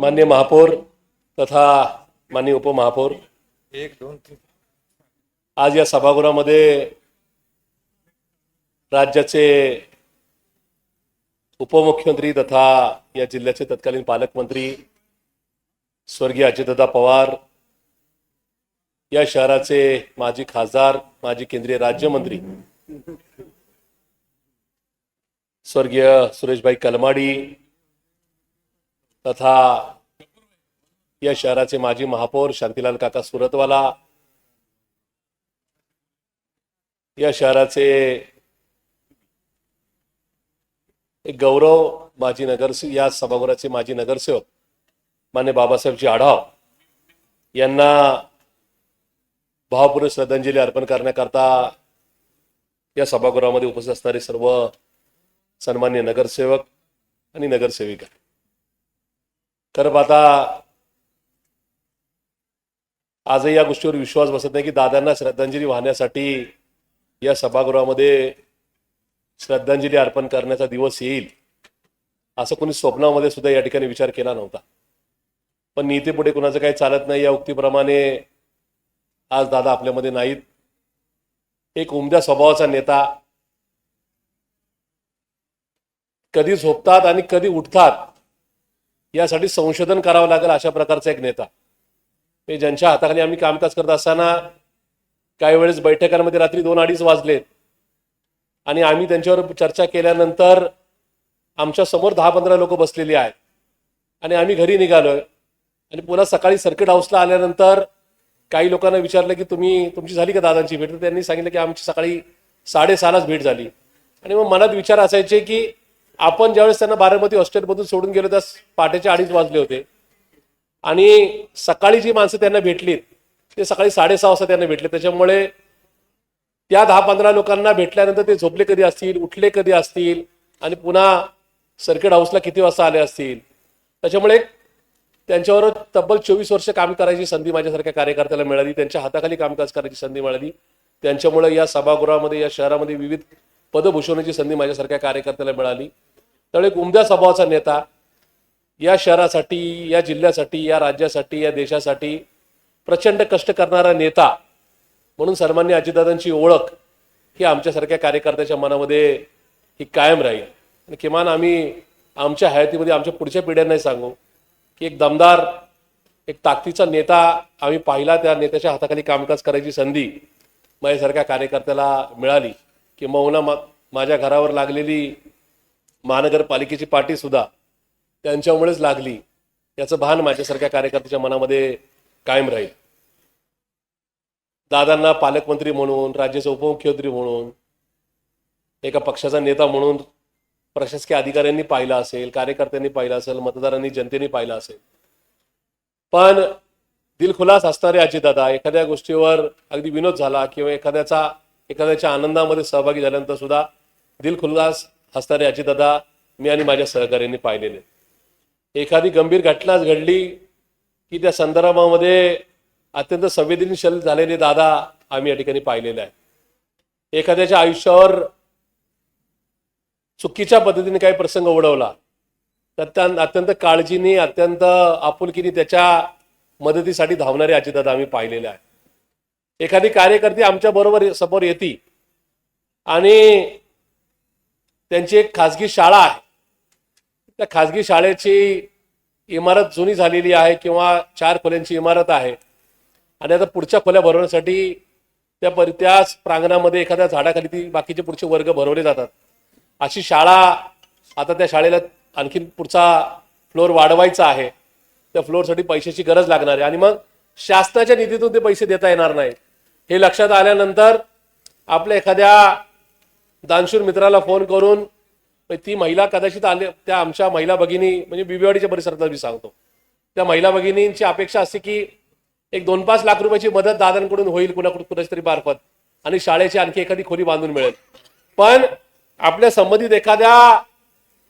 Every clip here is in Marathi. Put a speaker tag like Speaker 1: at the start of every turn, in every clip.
Speaker 1: माननीय महापौर तथा माननीय उपमहापौर, आज या सभागृहामध्ये राज्याचे उपमुख्यमंत्री तथा या जिल्ह्याचे तत्कालीन पालकमंत्री स्वर्गीय अजितदादा पवार, या शहराचे माजी खासदार, माजी केंद्रीय राज्यमंत्री स्वर्गीय सुरेशभाई कलमाडी तथा या शहराचे माजी महापौर शांतीलाल काका सुरतवाला, या शहराचे एक गौरव माजी नगरसेवक, या सभागृहाचे माजी नगरसेवक मान्य बाबासाहेबजी आढाव यांना भावपूर्ण श्रद्धांजली अर्पण करण्याकरता या सभागृहामध्ये उपस्थित असणारे सर्व सन्मान्य नगरसेवक आणि नगरसेविका, खरं पाहता आजही या गोष्टीवर विश्वास बसत नाही की दादांना श्रद्धांजली वाहण्यासाठी या सभागृहामध्ये श्रद्धांजली अर्पण करण्याचा दिवस येईल असं कोणी स्वप्नामध्ये सुद्धा या ठिकाणी विचार केला नव्हता. पण नीतीपुढे कुणाचं काही चालत नाही या उक्तीप्रमाणे आज दादा आपल्यामध्ये नाहीत. एक उमद्या स्वभावाचा नेता, कधी झोपतात आणि कधी उठतात यासाठी संशोधन करावं लागेल अशा प्रकारचा एक नेता, ज्यांच्या हाताखाली आम्ही कामकाज करत असताना काही वेळेस बैठकांमध्ये रात्री 2-2:30 वाजलेत आणि आम्ही त्यांच्यावर चर्चा केल्यानंतर आमच्या समोर 10-15 लोक बसलेली आहेत आणि आम्ही घरी निघालोय आणि पुन्हा सकाळी सर्किट हाऊसला आल्यानंतर काही लोकांना विचारलं की तुमची झाली का दादांची भेट, तर त्यांनी सांगितलं की आमची सकाळी 6:30लाच भेट झाली. आणि मग मनात विचार असायचे की आपण ज्यावेळेस त्यांना बारामती हॉस्टेलमधून सोडून गेलो त्या पहाटेचे 2:30 वाजले होते आणि सकाळी जी माणसं त्यांना भेटलीत ते सकाळी 6:30 वाजता त्यांना भेटले. त्याच्यामुळे त्या 10-15 लोकांना भेटल्यानंतर ते झोपले कधी असतील, उठले कधी असतील आणि पुन्हा सर्किट हाऊसला किती वाजता आले असतील. त्याच्यामुळे त्यांच्यावर तब्बल 24 वर्ष काम करायची संधी माझ्यासारख्या कार्यकर्त्याला मिळाली, त्यांच्या हाताखाली कामकाज करायची संधी मिळाली. त्यांच्यामुळे या सभागृहामध्ये, या शहरामध्ये विविध पद भूषवण्याची संधी माझ्यासारख्या कार्यकर्त्याला मिळाली. त्यामुळे एक उमद्या स्वभावाचा नेता, या शहरासाठी, या जिल्ह्यासाठी, या राज्यासाठी, या देशासाठी प्रचंड कष्ट करणारा नेता म्हणून सन्माननीय अजितदादांची ओळख ही आमच्यासारख्या कार्यकर्त्याच्या मनामध्ये ही कायम राहील. आणि किमान आम्ही आमच्या हयातीमध्ये आमच्या पुढच्या पिढ्यांनाही सांगू की एक दमदार, एक ताकदीचा नेता आम्ही पाहिला, त्या नेत्याच्या हाताखाली कामकाज करायची संधी माझ्यासारख्या कार्यकर्त्याला मिळाली. की मौना माझ्या घरावर लागलेली महानगरपालिकेची पाटी सुद्धा त्यांच्यामुळेच लागली याचं भान माझ्यासारख्या कार्यकर्त्याच्या मनामध्ये कायम राहील. दादांना पालकमंत्री म्हणून, राज्याचे उपमुख्यमंत्री म्हणून, एका पक्षाचा नेता म्हणून प्रशासकीय अधिकाऱ्यांनी पाहिलं असेल, कार्यकर्त्यांनी पाहिलं असेल, मतदारांनी, जनतेने पाहिलं असेल. पण दिलखुलास असणारे अजितदादा एखाद्या गोष्टीवर अगदी विनोद झाला किंवा एखाद्याच्या आनंदामध्ये सहभागी झाल्यानंतर सुद्धा दिलखुलास हसणारे अजितदादा मी आणि माझ्या सहकार्यांनी पाहिलेले. एखादी गंभीर घटनाच घडली की त्या संदर्भामध्ये अत्यंत संवेदनशील झालेले दादा आम्ही या ठिकाणी पाहिलेले आहे. एखाद्याच्या आयुष्यावर चुकीच्या पद्धतीने काही प्रसंग ओढवला तर अत्यंत काळजीने, अत्यंत आपुलकीने त्याच्या मदतीसाठी धावणारे अजितदादा आम्ही पाहिलेले आहे. एखादी कार्यकर्ती आमच्या बरोबर समोर येते आणि त्यांची एक खाजगी शाळा आहे, त्या खाजगी शाळेची इमारत जुनी झालेली आहे किंवा 4 खोल्यांची इमारत आहे आणि आता पुढच्या खोल्या भरवण्यासाठी त्याच प्रांगणामध्ये एखाद्या झाडाखाली ती बाकीचे पुढचे वर्ग भरवले जातात. अशी शाळा, आता त्या शाळेला आणखीन पुढचा फ्लोअर वाढवायचा आहे, त्या फ्लोअरसाठी पैशाची गरज लागणार आहे आणि मग शासनाच्या निधीतून ते पैसे देता येणार नाही. हे लक्षात आल्यानंतर आपल्या एखाद्या दानशूर मित्राला फोन करून ती महिला कदाचित त्या आमच्या महिला भगिनी, म्हणजे बिबेवाडीच्या परिसरात मी सांगतो, त्या महिला भगिनींची अपेक्षा असते की एक 2-5 लाख रुपयाची मदत दादांकडून होईल कुणाच्या तरी मार्फत आणि शाळेची आणखी एखादी खोली बांधून मिळेल. पण आपल्या संबंधित एखाद्या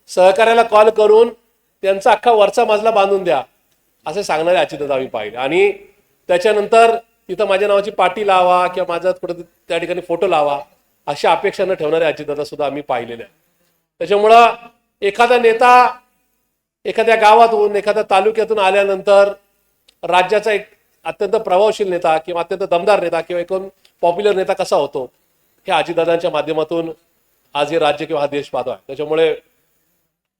Speaker 1: सहकार्याला कॉल करून त्यांचा अख्खा वरचा मजला बांधून द्या असे सांगणारे अजितदादा आम्ही पाहिले. आणि त्याच्यानंतर तिथं माझ्या नावाची पाटी लावा किंवा माझा कुठं त्या ठिकाणी फोटो लावा अशा अपेक्षा न ठेवणारे अजितदादा सुद्धा आम्ही पाहिलेले आहे. त्याच्यामुळं एखादा नेता एखाद्या गावातून एखाद्या तालुक्यातून आल्यानंतर राज्याचा एक अत्यंत प्रभावशील नेता किंवा अत्यंत दमदार नेता किंवा एकूण पॉप्युलर नेता कसा होतो हे अजितदादांच्या माध्यमातून आज हे राज्य किंवा हा देश पाहतोय. त्याच्यामुळे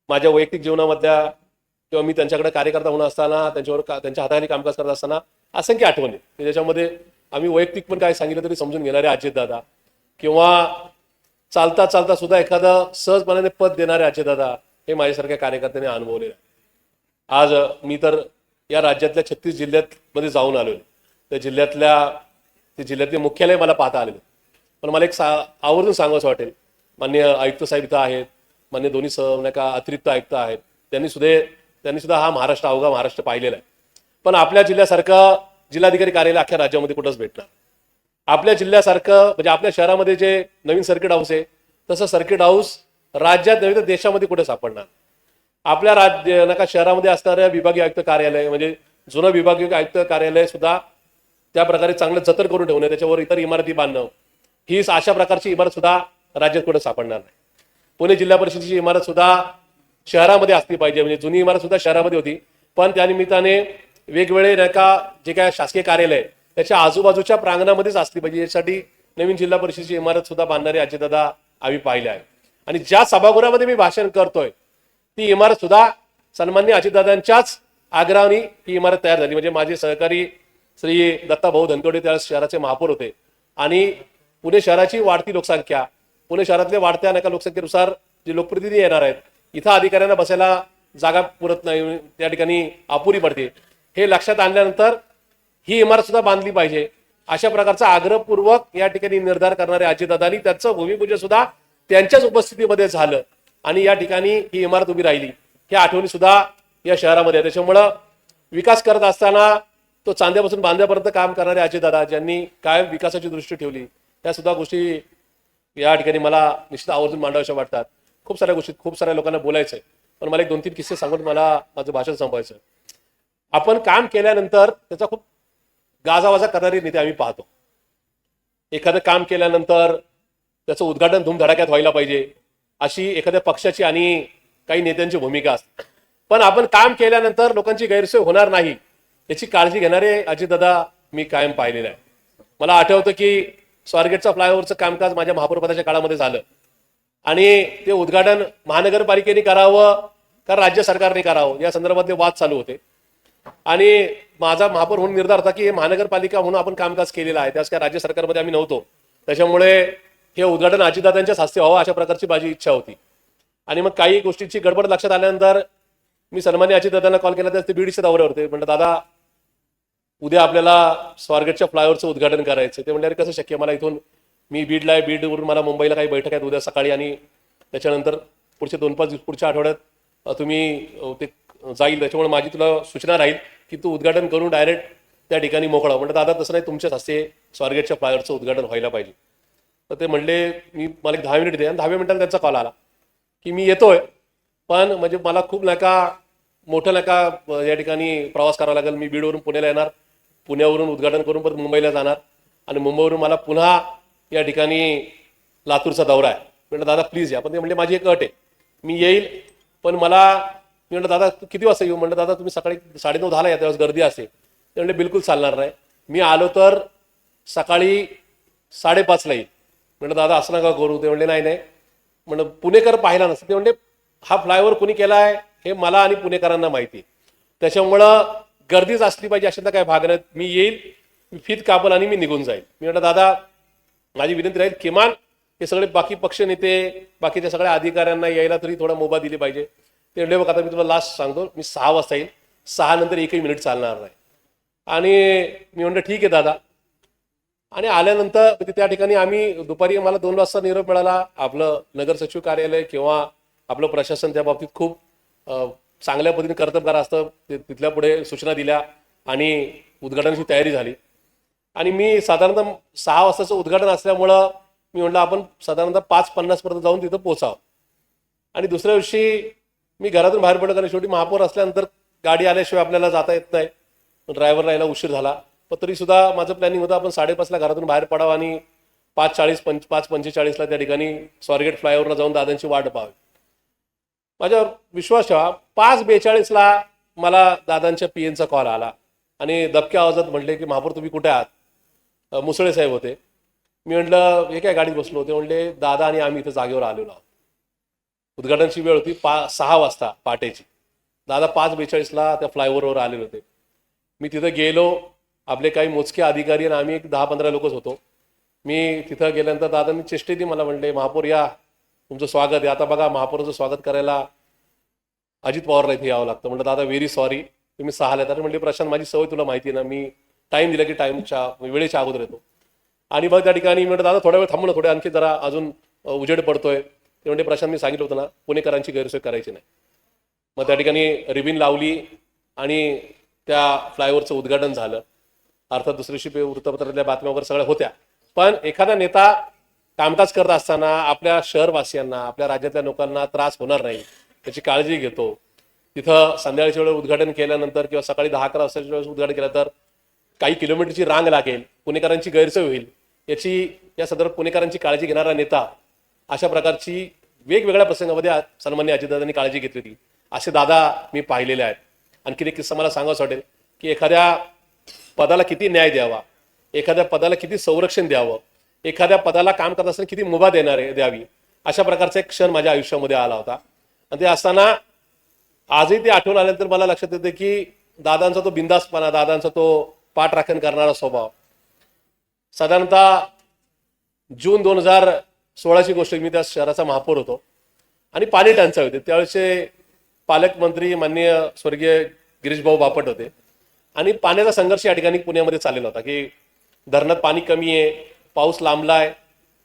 Speaker 1: माझ्या वैयक्तिक जीवनामधल्या किंवा मी त्यांच्याकडे कार्यकर्ता म्हणून असताना त्यांच्या हाताखाली कामकाज करत असताना असंख्य आठवणी की ज्याच्यामध्ये आम्ही वैयक्तिक पण काय सांगितलं तरी समजून घेणारे अजितदादा किंवा चालता चालता सुद्धा एखादं सहजपणाने पद देणारे अजितदादा हे माझ्यासारख्या कार्यकर्त्यांनी अनुभवलेलं आहे. आज मी तर या राज्यातल्या 36 जिल्ह्यात जाऊन आलोय. त्या जिल्ह्यातले मुख्यालय मला पाहता आलेले. पण मला एक आवर्जून सांगावंसं वाटेल, माननीय आयुक्त साहेब इथं आहेत, मान्य दोन्ही अतिरिक्त आयुक्त आहेत, त्यांनी सुद्धा हा महाराष्ट्र अवघा महाराष्ट्र पाहिलेला आहे. पण आपल्या जिल्ह्यासारखं जिल्हाधिकारी कार्यालय अख्ख्या राज्यामध्ये कुठंच भेटणार. आपल्या जिल्ह्यासारखं म्हणजे आपल्या शहरामध्ये जे नवीन सर्किट हाऊस आहे तसं सर्किट हाऊस राज्यात नव्हे तर देशामध्ये कुठे सापडणार. आपल्या शहरामध्ये असणाऱ्या विभागीय आयुक्त कार्यालय म्हणजे जुनं विभागीय आयुक्त कार्यालय सुद्धा त्या प्रकारे चांगलं जतन करून ठेवणं, त्याच्यावर इतर इमारती बांधणं, ही अशा प्रकारची इमारत सुद्धा राज्यात कुठे सापडणार नाही. पुणे जिल्हा परिषदेची इमारत सुद्धा शहरामध्ये असली पाहिजे. म्हणजे जुनी इमारत सुद्धा शहरामध्ये होती, पण त्यानिमित्ताने वेगवेगळे जे काय शासकीय कार्यालय त्याच्या आजूबाजूच्या प्रांगणामध्येच असली पाहिजे. यासाठी नवीन जिल्हा परिषदेची इमारत सुद्धा बांधणारे अजितदादा आम्ही पाहिले आहे. आणि ज्या सभागृहामध्ये मी भाषण करतोय ती इमारत सुद्धा सन्माननीय अजितदादांच्याच आग्रहाने ही इमारत तयार झाली. म्हणजे माझे सहकारी श्री दत्ताभाऊ धनकवडे त्यावेळेस शहराचे महापौर होते आणि पुणे शहराची वाढती लोकसंख्या, पुणे शहरातल्या वाढत्या लोकसंख्येनुसार जे लोकप्रतिनिधी येणार आहेत, इथं अधिकाऱ्यांना बसायला जागा पुरत नाही, त्या ठिकाणी अपुरी पडते. हे लक्षात आणल्यानंतर ही इमारत सुद्धा बांधली पाहिजे अशा प्रकारचा आग्रहपूर्वक या ठिकाणी निर्धार करणारे अजितदादांनी त्याचं भूमिपूजन सुद्धा त्यांच्याच उपस्थितीमध्ये झालं आणि या ठिकाणी ही इमारत उभी राहिली. ही आठवणी सुद्धा या शहरामध्ये. त्याच्यामुळं विकास करत असताना तो चांद्यापासून बांध्यापर्यंत काम करणारे अजितदादा ज्यांनी कायम विकासाची दृष्टी ठेवली, त्या सुद्धा गोष्टी या ठिकाणी मला निश्चित आवर्जून मांडाव्याशा वाटतात. खूप साऱ्या गोष्टी खूप साऱ्या लोकांना बोलायचंय, पण मला एक 2-3 किस्से सांगून मला माझं भाषण संपवायचं. आपण काम केल्यानंतर त्याचा खूप गाजावाजा करणारे नेते आम्ही पाहतो. एखादं काम केल्यानंतर त्याचं उद्घाटन धूमधडाक्यात व्हायला पाहिजे अशी एखाद्या पक्षाची आणि काही नेत्यांची भूमिका असते. पण आपण काम केल्यानंतर लोकांची गैरसोय होणार नाही याची काळजी घेणारे अजितदादा मी कायम पाहिलेलं आहे. मला आठवतं की स्वारगेटचा फ्लायओव्हरचं कामकाज माझ्या महापौरपदाच्या काळामध्ये झालं आणि ते उद्घाटन महानगरपालिकेने करावं का राज्य सरकारने करावं या संदर्भातले वाद चालू होते. आणि माझा महापौर म्हणून निर्धार होता की हे महानगरपालिका म्हणून आपण कामकाज केलेलं आहे, त्यास काय राज्य सरकारमध्ये आम्ही नव्हतो. त्याच्यामुळे हे उद्घाटन अजितदादांच्याच हस्ते व्हावं अशा प्रकारची माझी इच्छा होती. आणि मग काही गोष्टींची गडबड लक्षात आल्यानंतर मी सन्मान्य अजितदादांना कॉल केला, तर ते बीडच्या दौऱ्यावर होते. म्हणलं दादा उद्या आपल्याला स्वारगेटच्या फ्लायओव्हरचं उद्घाटन करायचं. ते म्हणले अरे कसं शक्य, मला इथून मी बीडला आहे, बीडवरून मला मुंबईला काही बैठक आहेत उद्या सकाळी आणि त्याच्यानंतर पुढचे 2-5 दिवस पुढच्या आठवड्यात तुम्ही ते जाईल, त्याच्यामुळे माझी तुला सूचना राहील की तू उद्घाटन करून डायरेक्ट त्या ठिकाणी मोकळा. म्हणलं दादा तसं नाही, तुमच्याच हस्ते स्वारगेटच्या फ्लायओव्हरचं उद्घाटन व्हायला पाहिजे. तर ते म्हणले मला एक 10 मिनिट दे. आणि 10व्या मिनिटाला त्यांचा कॉल आला की मी येतोय, पण म्हणजे मला खूप मोठं या ठिकाणी प्रवास करावा लागेल. मी बीडवरून पुण्याला येणार, पुण्यावरून उद्घाटन करून परत मुंबईला जाणार आणि मुंबईवरून मला पुन्हा या ठिकाणी लातूरचा दौरा आहे. म्हटलं दादा प्लीज या. पण ते म्हणले माझी एक अट आहे, मी येईल पण मी म्हटलं दादा तू किती वाजता येऊ. म्हटलं दादा तुम्ही सकाळी 9:30-10ला या, त्यावेळेस गर्दी असते. ते म्हणले बिलकुल चालणार नाही, मी आलो तर सकाळी 5:30ला येईल. म्हटलं दादा असं नका करू. ते म्हणले नाही म्हणलं पुणेकर पाहिला नसतं. ते म्हणले हा फ्लायओव्हर कोणी केलाय हे मला आणि पुणेकरांना माहिती, त्याच्यामुळं गर्दीच असली पाहिजे अशातला काय भाग नाही. मी येईल, मी फीत कापल आणि मी निघून जाईल. मी म्हटलं दादा माझी विनंती राहील किमान हे सगळे बाकी पक्ष नेते बाकीच्या सगळ्या अधिकाऱ्यांना यायला तरी थोडा मुभा दिली पाहिजे. ते म्हणले बघ आता मी तुला लास्ट सांगतो, मी 6 वाजता येईल, 6 नंतर एकही मिनिट चालणार नाही. आणि मी म्हटलं ठीक आहे दादा. आणि आल्यानंतर त्या ठिकाणी आम्ही दुपारी मला 2 वाजता निरोप मिळाला. आपलं नगर सचिव कार्यालय किंवा आपलं प्रशासन त्या बाबतीत खूप चांगल्या पद्धतीने कर्तबगार असतं. तिथल्या पुढे सूचना दिल्या आणि उद्घाटनाची तयारी झाली. आणि मी साधारणतः 6 वाजताचं उद्घाटन असल्यामुळं मी म्हटलं आपण साधारणतः 5:50 पर्यंत जाऊन तिथं पोचावं. आणि दुसऱ्या दिवशी मी घरातून बाहेर पडलो, कारण शेवटी महापौर असल्यानंतर गाडी आल्याशिवाय आपल्याला जाता येत नाही. ड्रायव्हरला यायला उशीर झाला, पण तरी सुद्धा माझं प्लॅनिंग होतं आपण 5:30ला घरातून बाहेर पडावं आणि 5:45 5:45ला त्या ठिकाणी स्वारगेट फ्लायओव्हरला जाऊन दादांची वाट पाहावी. माझ्यावर विश्वास ठेवा, 5:42ला मला दादांच्या पीएनचा कॉल आला आणि दबक्या आवाजात म्हणले की महापौर तुम्ही कुठे आहात? मुसळे साहेब होते. मी म्हटलं हे काय गाडीत बसलो होते? म्हणले दादा आणि आम्ही इथं जागेवर आलेलो आहोत. उद्घाटनची वेळ होती 6 वाजता पहाटेची. दादा 5:42ला त्या फ्लायओव्हरवर आलेले होते. मी तिथं गेलो, आपले काही मोजके अधिकारी आणि आम्ही एक 10-15 लोकच होतो. मी तिथं गेल्यानंतर दादांनी चेष्टेने मला म्हणले महापौर या, तुमचं स्वागत आहे. आता बघा महापौरांचं स्वागत करायला अजित पवारला इथे यावं लागतं. म्हटलं दादा व्हेरी सॉरी, तुम्ही 6ला येतात. म्हणले प्रशांत माझी सवय तुला माहिती आहे ना, मी टाईम दिला की टाईमच्या वेळेच्या अगोदर येतो. आणि मग त्या ठिकाणी म्हणलं दादा थोडा वेळ थांबू ना, थोडे आणखी जरा अजून उजेड पडतोय. ते म्हणजे प्रशांत मी सांगितलं होतं ना पुणेकरांची गैरसोय करायची नाही. मग त्या ठिकाणी रिबीन लावली आणि त्या फ्लायओव्हरचं उद्घाटन झालं. अर्थात दुसऱ्या दिवशी वृत्तपत्रातल्या बातम्या वगैरे सगळ्या होत्या. पण एखादा नेता कामकाज करत असताना आपल्या शहरवासियांना, आपल्या राज्यातल्या लोकांना त्रास होणार नाही त्याची काळजी घेतो. तिथं संध्याकाळच्या वेळेस उद्घाटन केल्यानंतर किंवा सकाळी 10-11 वाजताच्या वेळेस उद्घाटन केलं तर काही किलोमीटरची रांग लागेल, पुणेकरांची गैरसोय होईल, या संदर्भात पुणेकरांची काळजी घेणारा नेता अशा प्रकारची वेगवेगळ्या प्रसंगामध्ये सन्माननीय अजितदादांनी काळजी घेतली होती. असे दादा मी पाहिलेले आहेत. आणखी एक किस्सा मला सांगावंसं वाटेल की एखाद्या पदाला किती न्याय द्यावा, एखाद्या पदाला किती संरक्षण द्यावं, एखाद्या पदाला काम करत असताना किती मुभा द्यावी, अशा प्रकारचा एक क्षण माझ्या आयुष्यामध्ये आला होता. आणि ते असताना आजही ते आठवण आल्यानंतर मला लक्षात येते की दादांचा तो बिंदासपणा, दादांचा तो पाठराखण करणारा स्वभाव. साधारणतः जून 2016ची गोष्ट, मी त्या शहराचा महापौर होतो आणि पाणी टंचाई होते. त्यावेळेचे पालकमंत्री माननीय स्वर्गीय गिरीशभाऊ बापट होते आणि पाण्याचा संघर्ष या ठिकाणी पुण्यामध्ये चाललेला होता की धरणात पाणी कमी आहे, पाऊस लांबलाय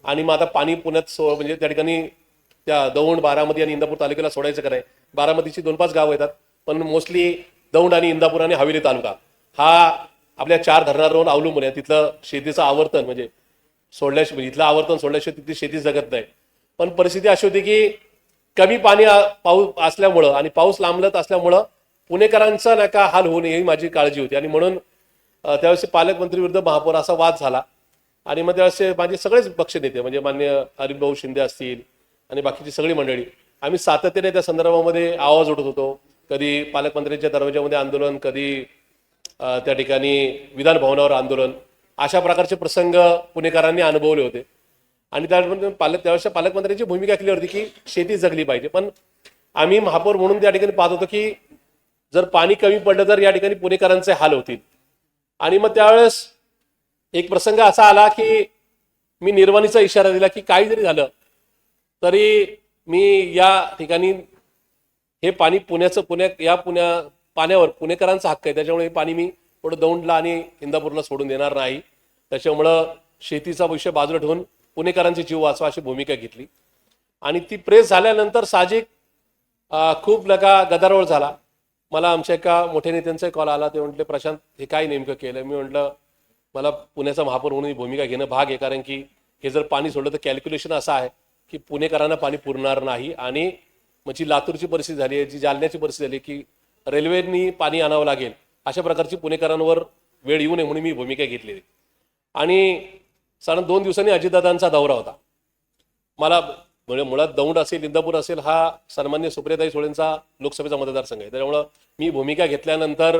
Speaker 1: आणि मग आता पाणी पुण्यात म्हणजे त्या ठिकाणी त्या दौंड, बारामती आणि इंदापूर तालुक्याला सोडायचं काय. बारामतीची 2-5 गावं येतात, पण मोस्टली दौंड आणि इंदापूर आणि हवेली तालुका हा आपल्या 4 धरणांवर अवलंबून आहे. तिथलं शेतीचं आवर्तन म्हणजे सोडल्याशिवाय, इथलं आवर्तन सोडल्याशिवाय तिथली शेती जगत नाही. पण परिस्थिती अशी होती की कमी पाणी पाऊस असल्यामुळं आणि पाऊस लांबलत असल्यामुळं पुणेकरांचा नका हाल होऊ नये ही माझी काळजी होती. आणि म्हणून त्यावेळेस पालकमंत्री विरुद्ध महापौर असा वाद झाला. आणि मग त्यावेळेस माझे सगळेच पक्ष नेते म्हणजे माननीय हरिभाऊ शिंदे असतील आणि बाकीची सगळी मंडळी, आम्ही सातत्याने त्या संदर्भामध्ये आवाज उठत होतो. कधी पालकमंत्र्यांच्या दरवाजामध्ये आंदोलन, कधी त्या ठिकाणी विधान भवनावर आंदोलन, अशा प्रकारचे प्रसंग पुणेकरांनी अनुभवले होते. आणि त्यावेळेस पालकमंत्र्यांची भूमिका क्लिअर होती की शेती जगली पाहिजे. पण आम्ही महापौर म्हणून त्या ठिकाणी पाहत होतो की जर पाणी कमी पडलं तर या ठिकाणी पुणेकरांचे हाल होतील. आणि मग त्यावेळेस एक प्रसंग असा आला की मी निर्वाणीचा इशारा दिला की काही जरी झालं तरी मी या ठिकाणी हे पाणी पाण्यावर पुणेकरांचा हक्क आहे, त्याच्यामुळे हे पाणी मी थोडं दौंडला आणि इंदापूरला सोडून देणार नाही. त्याच्यामुळं शेतीचा विषय बाजूला ठेवून पुणेकरांचे जीव वाचवा अशी भूमिका घेतली. आणि ती प्रेस झाल्यानंतर साहजिक खूप गदारोळ झाला. मला आमच्या एका मोठ्या नेत्यांचा कॉल आला. ते म्हटले प्रशांत हे काय नेमकं केलं? मी म्हटलं मला पुण्याचा महापौर म्हणून ही भूमिका घेणं भाग आहे, कारण की हे जर पाणी सोडलं तर कॅल्क्युलेशन असं आहे की पुणेकरांना पाणी पुरणार नाही. आणि मग जी लातूरची परिस्थिती झाली आहे, जी जालन्याची परिस्थिती झाली की रेल्वेनी पाणी आणावं लागेल, अशा प्रकारची पुणेकरांवर वेळ येऊ नये म्हणून मी भूमिका घेतलेली. आणि साधारण 2 दिवसांनी अजितदादांचा दौरा होता. मला म्हणजे मुळात दौंड असेल, इंदापूर असेल, हा सन्मान्य सुप्रियाताई सुळेंचा लोकसभेचा मतदारसंघ आहे. त्याच्यामुळं मी भूमिका घेतल्यानंतर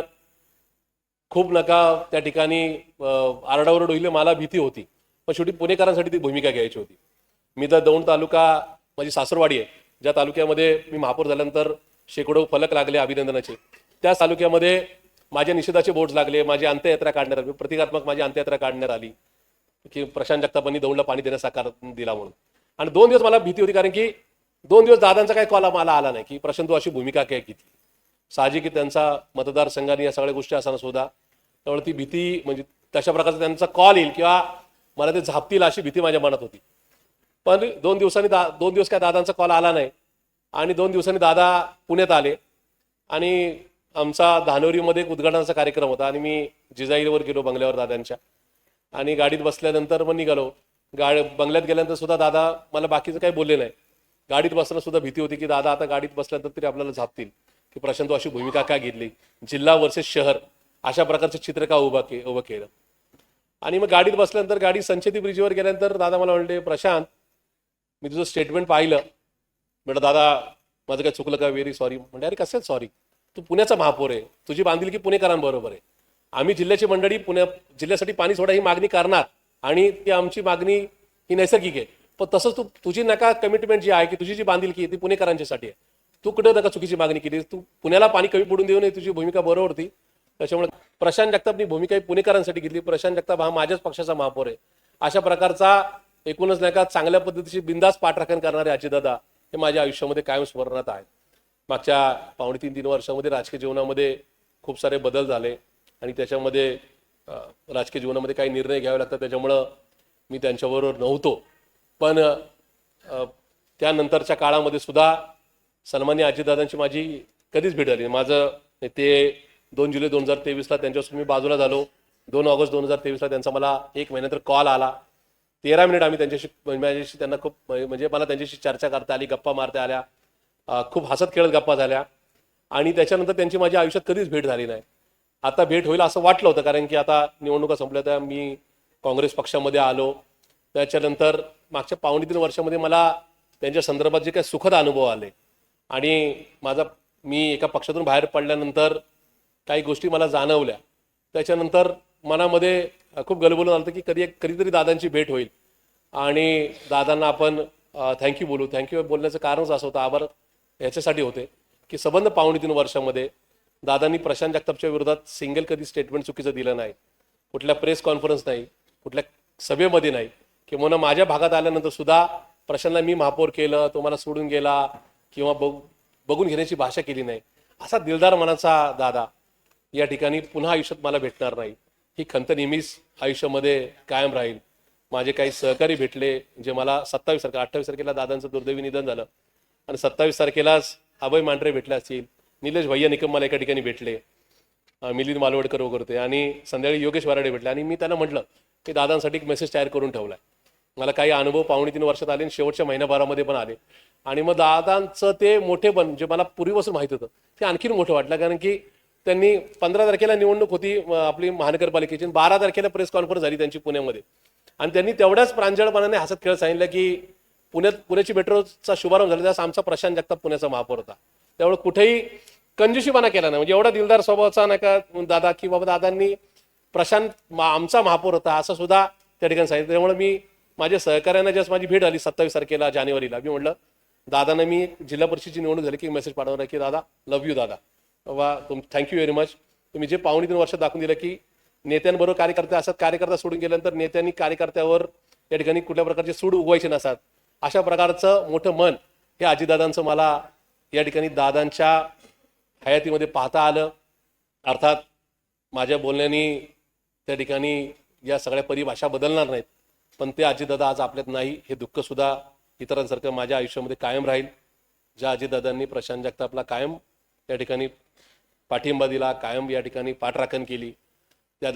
Speaker 1: खूप त्या ठिकाणी आरडाओरड होईल, मला भीती होती. पण शेवटी पुणेकरांसाठी ती भूमिका घ्यायची होती. मी तर दौंड तालुका माझी सासरवाडी आहे, ज्या तालुक्यामध्ये मी महापौर झाल्यानंतर शेकडो फलक लागले अभिनंदनाचे, त्या तालुक्यामध्ये माझ्या निषेधाचे बोर्ड लागले, माझी अंत्ययात्रा काढण्यात आली, प्रतिकात्मक माझी अंत्ययात्रा काढण्यात आली की प्रशांत जगतापांनी दौंडला पाणी देण्याचा साकार दिला म्हणून. आणि 2 दिवस मला भीती होती, कारण की 2 दिवस दादांचा काही कॉल मला आला नाही की प्रशांत तू अशी भूमिका काय घेतली. साहजिक की त्यांचा मतदारसंघाने या सगळ्या गोष्टी असताना सुद्धा त्यामुळे ती भीती म्हणजे तशा प्रकारचा त्यांचा कॉल येईल किंवा मला ते झापतील अशी भीती माझ्या मनात होती. पण 2 दिवस काय दादांचा कॉल आला नाही. आणि 2 दिवसांनी दादा पुण्यात आले आणि आमचा धानोरीमध्ये एक उद्घाटनाचा कार्यक्रम होता आणि मी जिजाईवर गेलो बंगल्यावर दादांच्या. आणि गाडीत बसल्यानंतर मग निघालो. बंगल्यात गेल्यानंतर सुद्धा दादा मला बाकीचं काही बोलले नाही. गाडीत बसताना सुद्धा भीती होती की दादा आता गाडीत बसल्यानंतर तरी आपल्याला झापतील की प्रशांत अशी भूमिका काय घेतली, जिल्हा वर्सेस शहर अशा प्रकारचं चित्र का उभं केलं. आणि मग गाडीत बसल्यानंतर गाडी संचेती ब्रिजवर गेल्यानंतर दादा मला म्हणले प्रशांत मी तुझं स्टेटमेंट पाहिलं. म्हटलं दादा माझं काय चुकलं का, व्हेरी सॉरी. म्हणजे अरे कसं सॉरी, तू पुण्याचा महापौर आहे, तुझी बांधिलकी पुणेकरांबरोबर आहे. आम्ही जिल्ह्याची मंडळी जिल्ह्यासाठी पाणी सोडा ही मागणी करणार आणि ती आमची मागणी ही नैसर्गिक आहे. पण तसंच तुझी नका कमिटमेंट जी आहे की तुझी जी बांधिलकी आहे ती पुणेकरांच्यासाठी आहे. तू कुठं नका चुकीची मागणी केली. तू पुण्याला पाणी कमी पडून देऊ नये, तुझी भूमिका बरोबर होती. त्याच्यामुळे प्रशांत जगतापनी भूमिका ही पुणेकरांसाठी घेतली. प्रशांत जगताप हा माझ्याच पक्षाचा महापौर आहे. अशा प्रकारचा एकूणच नाही का चांगल्या पद्धतीची बिंदास पाठराखण करणारे अजितदादा हे माझ्या आयुष्यामध्ये कायम स्मरणात आहेत. मागच्या 2.5-3 वर्षामध्ये राजकीय जीवनामध्ये खूप सारे बदल झाले आणि त्याच्यामध्ये राजकीय जीवनामध्ये काही निर्णय घ्यावे लागतात. त्याच्यामुळं मी त्यांच्याबरोबर नव्हतो. पण त्यानंतरच्या काळामध्ये सुद्धा सन्माननीय अजितदादांची माझी कधीच भेट झाली. माझं ते 2 जुलै 2023ला त्यांच्यापासून मी बाजूला झालो. 2 ऑगस्ट 2023ला त्यांचा मला 1 महिन्यानंतर कॉल आला. 13 मिनिट आम्ही माझ्याशी त्यांना खूप म्हणजे मला त्यांच्याशी चर्चा करता आली, गप्पा मारता आल्या, खूप हसत खेळत गप्पा झाल्या आणि त्याच्यानंतर त्यांची माझ्या आयुष्यात कधीच भेट झाली नाही. आता भेट होईल असं वाटलं होतं, कारण की आता निवडणुका संपल्या तर मी काँग्रेस पक्षामध्ये आलो. त्याच्यानंतर मागच्या 2.5-3 वर्षामध्ये मला त्यांच्या संदर्भात जे काही सुखद अनुभव आले आणि मी एका पक्षातून बाहेर पडल्यानंतर काही गोष्टी मला जाणवल्या. त्याच्यानंतर मनामध्ये खूप गलबलून आलं की कधीतरी दादांची भेट होईल आणि दादांना आपण थँक्यू बोलू. थँक्यू बोलण्याचं कारणच असं होतं, आभार याच्यासाठी होते की संबंध 2.5-3 वर्षामध्ये दादांनी प्रशांत जगतापच्या विरोधात सिंगल कधी स्टेटमेंट चुकीचं दिलं नाही. कुठल्या प्रेस कॉन्फरन्स नाही, कुठल्या सभेमध्ये नाही, किंवा माझ्या भागात आल्यानंतर सुद्धा प्रशांतला मी महापौर केलं, तो मला सोडून गेला किंवा बघून घेण्याची भाषा केली नाही. असा दिलदार मनाचा दादा या ठिकाणी पुन्हा आयुष्यात मला भेटणार नाही, ही खंत नेहमीच आयुष्यामध्ये कायम राहील. माझे काही सहकारी भेटले जे मला 28 तारखेला दादांचं दुर्दैवी निधन झालं आणि 27 तारखेलाच अभय मांढरे भेटले असतील, निलेश भैया निकम मला एका ठिकाणी भेटले, मिलिंद मालवडकर वगैरे, आणि संध्याकाळी योगेश वराडे भेटले. आणि मी त्यांना म्हटलं की दादांसाठी एक मेसेज तयार करून ठेवलाय. मला काही अनुभव 2.5-3 वर्षात आले आणि शेवटच्या महिन्याभरामध्ये पण आले. आणि मग दादांचं ते मोठेपण जे मला पूर्वीपासून माहित होतं ते आणखीन मोठं वाटलं, कारण की त्यांनी 15 तारखेला निवडणूक होती आपली महानगरपालिकेची, 12 तारखेला प्रेस कॉन्फरन्स झाली त्यांची पुण्यामध्ये, आणि त्यांनी तेवढ्याच प्रांजळपणाने हसत खेळत सांगितलं की पुण्याची मेट्रोचा शुभारंभ झाला त्यास आमचा प्रशांत जगताप पुण्याचा महापौर होता. त्यामुळे कुठेही कंजूशीपणा केला नाही. म्हणजे एवढा दिलदार स्वभावाचा नाही का दादा की बाबा दादांनी प्रशांत आमचा महापौर होता असं सुद्धा त्या ठिकाणी सांगितलं. त्यामुळे मी माझ्या सहकार्यांना जस्ट माझी भेट आली 27 तारखेला जानेवारीला, मी म्हटलं दादांना मी जिल्हा परिषदेची निवडणूक झाली की मेसेज पाठवणार की दादा लव्ह यू दादा, बाबा थँक्यू व्हेरी मच. तुम्ही जे 2.5-3 वर्षात दाखवून दिलं की नेत्यांबरोबर कार्यकर्ते असतात, कार्यकर्ता सोडून गेल्यानंतर नेत्यांनी कार्यकर्त्यावर या ठिकाणी कुठल्या प्रकारचे सूड उगवायचे नसतात, अशा प्रकारचं मोठं मन हे अजितदादांचं मला या ठिकाणी दादांच्या हयातीमध्ये पाहता आलं. अर्थात माझ्या बोलण्याने त्या ठिकाणी या सगळ्या परिभाषा बदलणार नाहीत, पण ते अजितदादा आज आपल्यात नाही हे दुःख सुद्धा इतरांसारखं माझ्या आयुष्यामध्ये कायम राहील. ज्या अजितदादांनी प्रशांत जगतापला कायम या ठिकाणी पाठिंबा दिला, कायम या ठिकाणी पाठराखण केली, त्या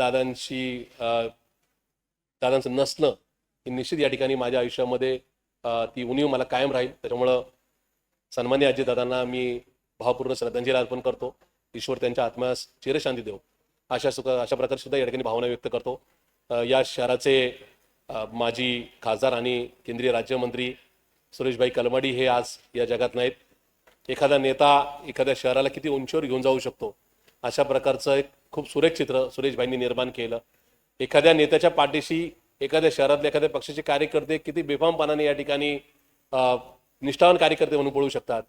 Speaker 1: दादांचं नसणं हे निश्चित या ठिकाणी माझ्या आयुष्यामध्ये ती उणीव मला कायम राहील. त्याच्यामुळं सन्मान्य अजितदादांना मी भावपूर्ण श्रद्धांजली अर्पण करतो. ईश्वर त्यांच्या आत्म्यास चिरशांती देव अशा प्रकारे सुद्धा या ठिकाणी भावना व्यक्त करतो. या शहराचे माजी खासदार आणि केंद्रीय राज्यमंत्री सुरेशभाई कलमाडी हे आज या जगात नाहीत. एखादा नेता एखाद्या शहराला किती उंचीवर घेऊन जाऊ शकतो अशा प्रकारचं एक खूप सुरेख चित्र सुरेशभाईंनी निर्माण केलं. एखाद्या नेत्याच्या पाठीशी एखाद्या शहरातले एखाद्या पक्षाचे कार्यकर्ते किती बेफामपणाने या ठिकाणी निष्ठावान कार्यकर्ते म्हणून पळू शकतात,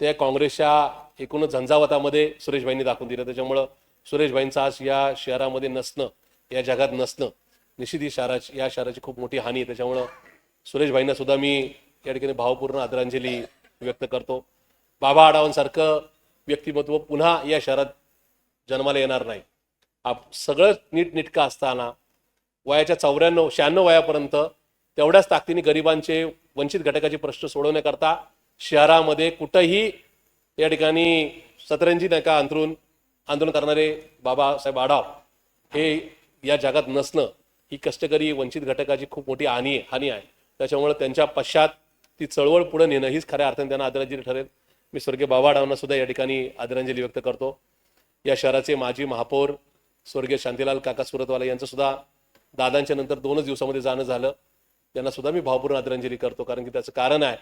Speaker 1: त्या काँग्रेसच्या एकूणच झंझावतामध्ये सुरेशभाईंनी दाखवून दिलं. त्याच्यामुळं सुरेशभाईंचं आज या शहरामध्ये नसणं, या जगात नसणं निश्चित या शहराची खूप मोठी हानी आहे. त्याच्यामुळं सुरेशभाईंना सुद्धा मी या ठिकाणी भावपूर्ण आदरांजली व्यक्त करतो. बाबा आढावांसारखं व्यक्तिमत्व पुन्हा या शहरात जन्माला येणार नाही. सगळं नीटनेटकं असताना वयाच्या 94-96 वयापर्यंत तेवढ्याच ताकदीने गरिबांचे वंचित घटकाचे प्रश्न सोडवण्याकरता शहरामध्ये कुठंही या ठिकाणी सतरंजी नका आंदोलन करणारे बाबासाहेब आढाव हे या जगात नसणं ही कष्टकरी वंचित घटकाची खूप मोठी हानी आहे. त्याच्यामुळे त्यांच्या पश्चात ती चळवळ पुढे नेणं हीच खऱ्या अर्थाने त्यांना आदरांजली ठरेल. मी स्वर्गीय बाबा आढावांना सुद्धा या ठिकाणी आदरांजली व्यक्त करतो. या शहराचे माजी महापौर स्वर्गीय शांतीलाल काका सुरतवाला यांचं सुद्धा दादांच्या नंतर 2च दिवसामध्ये जाणं झालं. त्यांना सुद्धा मी भावपूर्ण आदरांजली करतो, कारण की त्याचं कारण आहे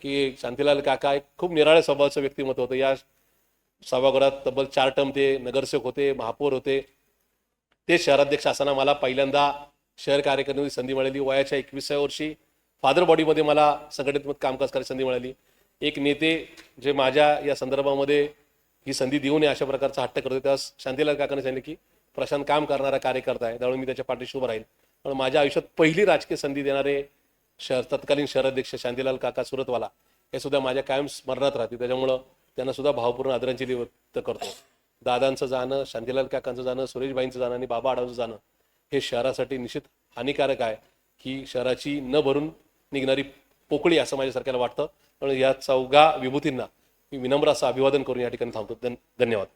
Speaker 1: की शांतीलाल काका एक खूप निराळ्या स्वभावाचं व्यक्तिमत्व होतं. या सभागृहात तब्बल 4 टर्म ते नगरसेवक होते, महापौर होते. ते शहराध्यक्ष असताना मला पहिल्यांदा शहर कार्यकारिणीची संधी मिळाली. वयाच्या 21व्या वर्षी फादर बॉडीमध्ये मला संघटनात्मक कामकाज करायची संधी मिळाली. एक नेते जे माझ्या या संदर्भामध्ये ही संधी देऊ नये अशा प्रकारचा हट्ट करतो, तेव्हा शांतीलाल काकांनी सांगितलं की प्रशांत काम करणारा कार्यकर्ता आहे, त्यामुळे मी त्याच्या पाठीशी उभं राहील. पण माझ्या आयुष्यात पहिली राजकीय संधी देणारे तत्कालीन शहराध्यक्ष शांतीलाल काका सुरतवाला हे सुद्धा माझ्या कायम स्मरणात राहते. त्याच्यामुळं त्यांना सुद्धा भावपूर्ण आदरांजली व्यक्त करतो. दादांचं जाणं, शांतीलाल काकांचं जाणं, सुरेशबाईंचं जाणं आणि बाबा आढावचं जाणं हे शहरासाठी निश्चित हानिकारक आहे. ही शहराची न भरून निघणारी पोकळी असं माझ्यासारख्याला वाटतं. म्हणून या चौघा विभूतींना मी विनम्र असं अभिवादन करून या ठिकाणी थांबतो. धन्यवाद.